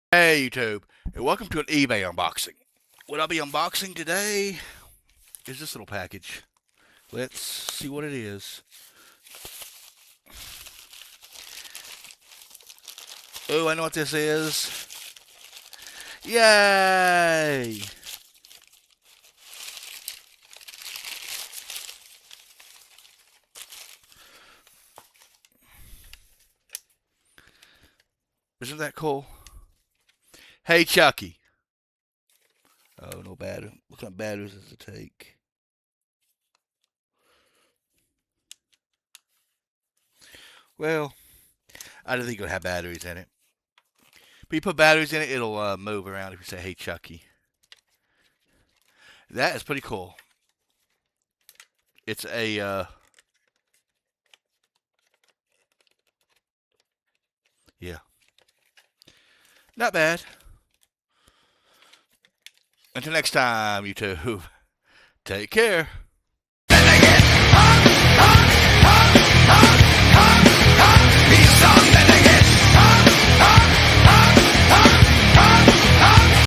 Hey YouTube, and welcome to an eBay unboxing. What I'll be unboxing today is this little package. Let's see what it is. Oh, I know what this is. Yay! Isn't that cool? Hey Chucky. Oh, no battery. What kind of batteries does it take? Well, I don't think it'll have batteries in it. If you put batteries in it, it'll move around if you say, hey Chucky. That is pretty cool. It's a, yeah, not bad. Until next time, YouTube, take care.